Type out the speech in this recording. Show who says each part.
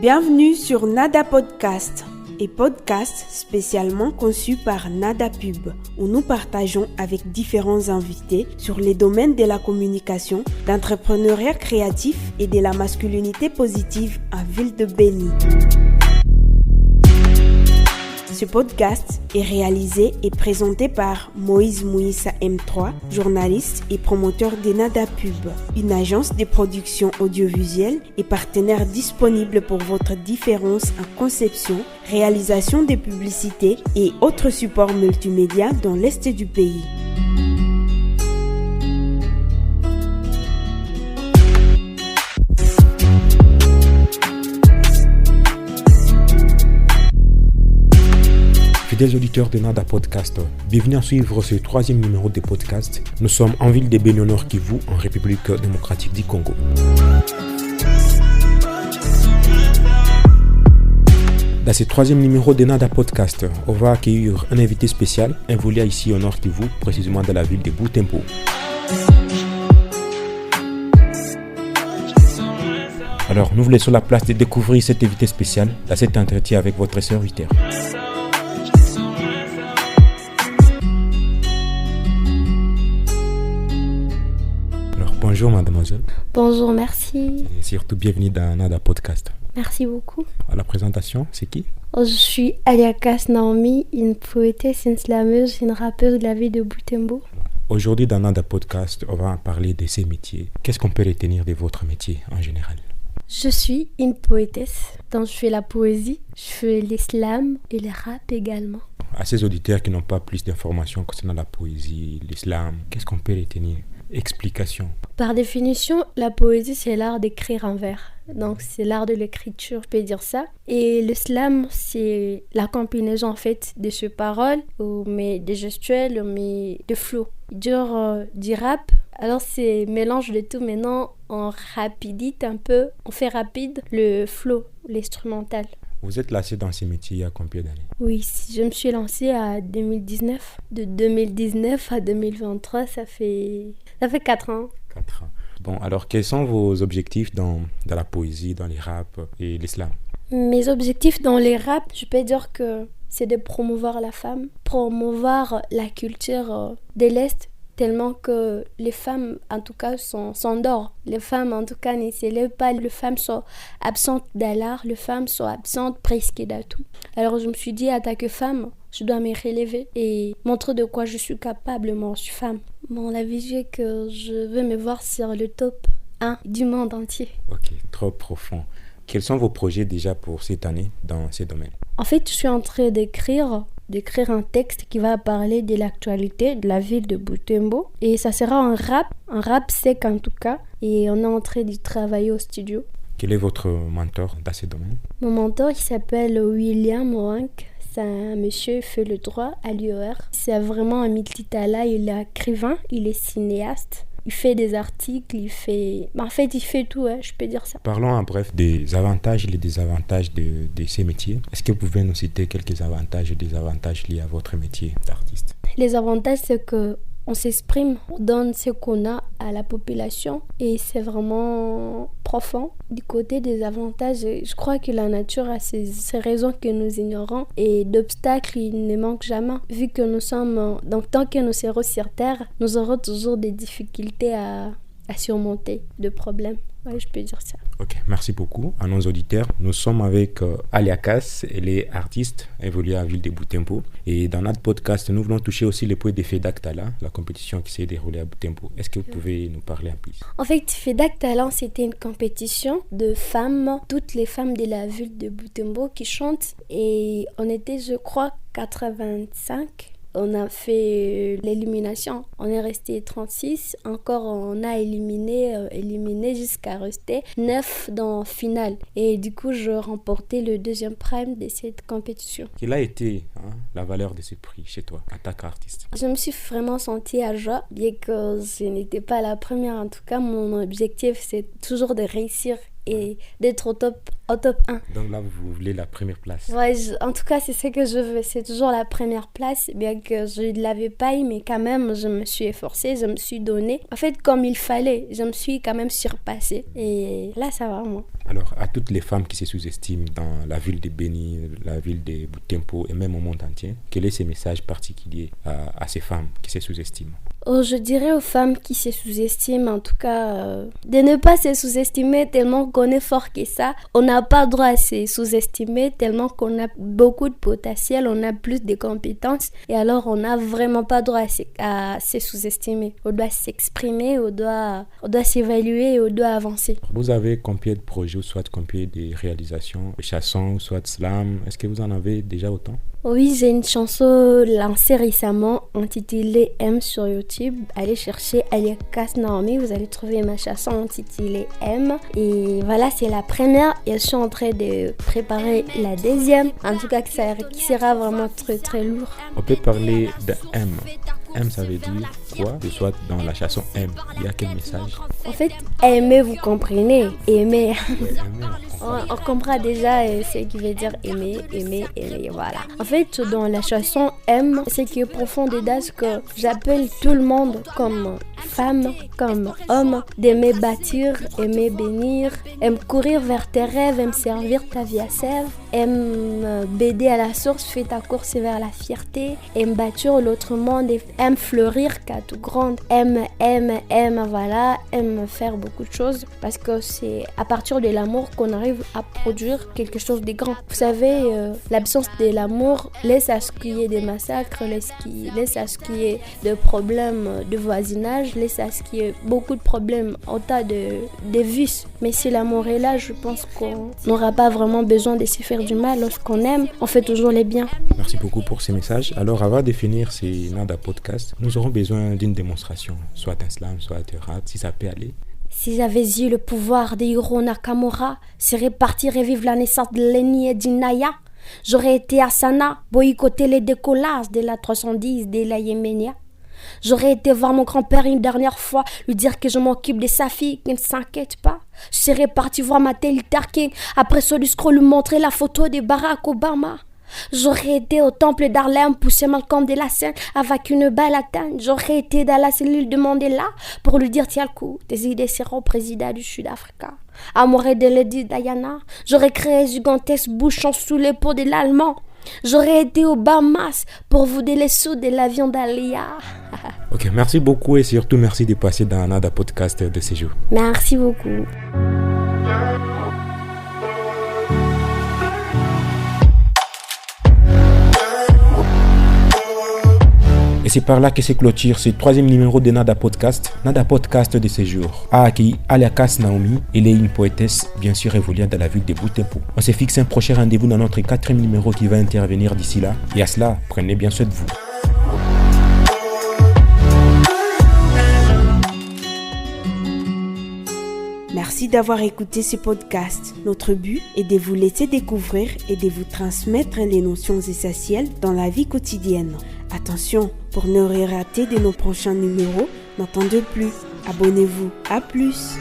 Speaker 1: Bienvenue sur Nada Podcast, et podcast spécialement conçu par Nada Pub, où nous partageons avec différents invités sur les domaines de la communication, d'entrepreneuriat créatif et de la masculinité positive à Ville de Béni. Ce podcast est réalisé et présenté par Moïse Mouissa M3, journaliste et promoteur de Nada Pub, une agence de production audiovisuelle et partenaire disponible pour votre différence en conception, réalisation des publicités et autres supports multimédia dans l'Est du pays.
Speaker 2: Fidèles auditeurs de Nada Podcast, bienvenue à suivre ce troisième numéro de podcast. Nous sommes en ville de Béni au Nord Kivu, en République démocratique du Congo. Dans ce troisième numéro de Nada Podcast, on va accueillir un invité spécial, involé ici au Nord Kivu, précisément dans la ville de Butembo. Alors, nous vous laissons la place de découvrir cet invité spécial dans cet entretien avec votre serviteur. Bonjour mademoiselle.
Speaker 3: Bonjour, merci.
Speaker 2: Et surtout bienvenue dans Nada Podcast.
Speaker 3: Merci beaucoup.
Speaker 2: À la présentation, c'est qui?
Speaker 3: Je suis Aliakas Naomi, une poétesse, une slameuse, une rappeuse de la ville de Butembo.
Speaker 2: Aujourd'hui dans Nada Podcast, on va parler de ces métiers. Qu'est-ce qu'on peut retenir de votre métier en général?
Speaker 3: Je suis une poétesse, donc je fais la poésie, je fais l'islam et le rap également.
Speaker 2: À ces auditeurs qui n'ont pas plus d'informations concernant la poésie, l'islam, qu'est-ce qu'on peut retenir? Explication.
Speaker 3: Par définition, la poésie, c'est l'art d'écrire un vers. Donc, c'est l'art de l'écriture, je peux dire ça. Et le slam, c'est la combinaison, en fait, de ces paroles, mais des gestuels, mais de flow. Du rap, alors c'est mélange de tout. Maintenant, on rapidite un peu, on fait rapide le flow, l'instrumental.
Speaker 2: Vous êtes lancé dans ces métiers il y a combien d'années?
Speaker 3: Oui, je me suis lancée à 2019. De 2019 à 2023, ça fait 4 ans.
Speaker 2: 4 ans. Bon, alors quels sont vos objectifs dans la poésie, dans les raps et l'islam?
Speaker 3: Mes objectifs dans les raps, je peux dire que c'est de promouvoir la femme, promouvoir la culture de l'Est, tellement que les femmes, en tout cas, s'endorment. Les femmes, en tout cas, ne s'élèvent pas. Les femmes sont absentes de l'art. Les femmes sont absentes presque de tout. Alors, je me suis dit, en tant que femme, je dois me relever et montrer de quoi je suis capable. Moi, je suis femme. Bon, la vision est que je veux me voir sur le top 1 du monde entier.
Speaker 2: Ok, trop profond. Quels sont vos projets déjà pour cette année dans ces domaines?
Speaker 3: En fait, je suis en train d'écrire un texte qui va parler de l'actualité de la ville de Butembo. Et ça sera un rap sec en tout cas. Et on est en train de travailler au studio.
Speaker 2: Quel est votre mentor dans ces domaines?
Speaker 3: Mon mentor, il s'appelle William Oank. C'est un monsieur, il fait le droit à l'UR. C'est vraiment un multitalent, il est écrivain, il est cinéaste. Il fait des articles, il fait tout, je peux dire ça.
Speaker 2: Parlons en bref des avantages et des désavantages de ces métiers. Est-ce que vous pouvez nous citer quelques avantages et désavantages liés à votre métier d'artiste?
Speaker 3: Les avantages, c'est qu'on s'exprime, on donne ce qu'on a à la population et c'est vraiment profond. Du côté des avantages, je crois que la nature a ses raisons que nous ignorons et d'obstacles, il ne manque jamais. Vu que nous sommes, donc tant que nous serons sur Terre, nous aurons toujours des difficultés à surmonter, de problèmes. Oui, je peux dire ça.
Speaker 2: Ok, merci beaucoup à nos auditeurs. Nous sommes avec Aliakas, elle est artiste, évolue à la ville de Butembo. Et dans notre podcast, nous voulons toucher aussi le point de FEDAC Talent, la compétition qui s'est déroulée à Butembo. Est-ce que vous pouvez nous parler un peu?
Speaker 3: En fait, FEDAC Talent, c'était une compétition de femmes, toutes les femmes de la ville de Butembo qui chantent. Et on était, je crois, 85. On a fait l'élimination. On est resté 36. Encore, on a éliminé jusqu'à rester 9 dans la finale. Et du coup, je remportais le deuxième prime de cette compétition.
Speaker 2: Quelle a été la valeur de ce prix chez toi, en tant qu'artiste?
Speaker 3: Je me suis vraiment sentie à joie, bien que je n'étais pas la première. En tout cas, mon objectif, c'est toujours de réussir et d'être au top 1.
Speaker 2: Donc là, vous voulez la première place.
Speaker 3: Ouais, en tout cas, c'est ce que je veux. C'est toujours la première place, bien que je ne l'avais pas eu, mais quand même, je me suis efforcée, je me suis donnée. En fait, comme il fallait, je me suis quand même surpassée. Et là, ça va, moi.
Speaker 2: Alors, à toutes les femmes qui se sous-estiment dans la ville de Beni, la ville de Butembo et même au monde entier, quel est ce message particulier à ces femmes qui se sous-estiment?
Speaker 3: Je dirais aux femmes qui se sous-estiment, en tout cas, de ne pas se sous-estimer tellement qu'on est fort que ça. On n'a pas droit à se sous-estimer tellement qu'on a beaucoup de potentiel, on a plus de compétences et alors on n'a vraiment pas droit à se sous-estimer. On doit s'exprimer, on doit s'évaluer et on doit avancer.
Speaker 2: Vous avez combien de projets, soit combien de réalisations, chansons, soit slam? Est-ce que vous en avez déjà autant?
Speaker 3: Oui, j'ai une chanson lancée récemment intitulée M sur YouTube. Allez chercher Aliakas Naomi, vous allez trouver ma chanson intitulée M. Et voilà, c'est la première et je suis en train de préparer la deuxième. En tout cas, qui sera vraiment très très lourd.
Speaker 2: On peut parler de M. M, ça veut dire quoi? Que soit dans la chanson M, il y a quel message?
Speaker 3: En fait, aimer, vous comprenez? Aimer.
Speaker 2: Ouais, aimer,
Speaker 3: On comprend déjà ce qui veut dire aimer, voilà. En fait, dans la chanson M, c'est qui est profond dedans, que j'appelle tout le monde comme femme, comme homme, d'aimer bâtir, aimer bénir, aime courir vers tes rêves, aime servir ta vie à sève, aime baider à la source, fais ta course vers la fierté, aime bâtir l'autre monde, aime fleurir qu'à tout grande, aime, voilà, aime faire beaucoup de choses, parce que c'est à partir de l'amour qu'on arrive à produire quelque chose de grand. Vous savez, l'absence de l'amour laisse à ce qu'il y ait des massacres, laisse à ce qu'il y ait des problèmes de voisinage, laisse à ce qu'il y ait beaucoup de problèmes au tas de vices. Mais si l'amour est là, je pense qu'on n'aura pas vraiment besoin de se faire du mal. Lorsqu'on aime, on fait toujours les biens.
Speaker 2: Merci beaucoup pour ces messages. Alors, avant de finir ces Nada Podcast, nous aurons besoin d'une démonstration, soit un slam, soit un rap, si ça peut aller.
Speaker 3: Si j'avais eu le pouvoir de Hiro Nakamura, serait parti revivre la naissance de Lenny et d'Inaya. J'aurais été à Sana, boycotter les décollages de la 310 de la Yéménia. J'aurais été voir mon grand-père une dernière fois, lui dire que je m'occupe de sa fille, qu'il ne s'inquiète pas. Je serais parti voir Martin Luther King, après ce discours lui montrer la photo de Barack Obama. J'aurais été au temple d'Harlem, pousser Malcolm de la Seine avec une balle atteinte. J'aurais été dans la cellule de Mandela pour lui dire tiens le coup, tes idées seront président du Sud-Afrique. Amoureux de Lady Diana, j'aurais créé un gigantesque bouchon sous l'épaule de l'Allemand. J'aurais été aux Bahamas pour vous les sous de l'avion d'Alia.
Speaker 2: Ok, merci beaucoup et surtout merci de passer dans Nada Podcast de ces jours.
Speaker 3: Merci beaucoup.
Speaker 2: Et c'est par là que se clôture ce 3e numéro de Nada Podcast de ces jours. A accueilli Aliakas Naomi, elle est une poétesse bien sûr évoluant dans la ville de Butembo. On se fixe un prochain rendez-vous dans notre 4e numéro qui va intervenir d'ici là. Et à cela, prenez bien soin de vous.
Speaker 1: Merci d'avoir écouté ce podcast. Notre but est de vous laisser découvrir et de vous transmettre les notions essentielles dans la vie quotidienne. Attention, pour ne rien rater de nos prochains numéros, n'attendez plus. Abonnez-vous. À plus.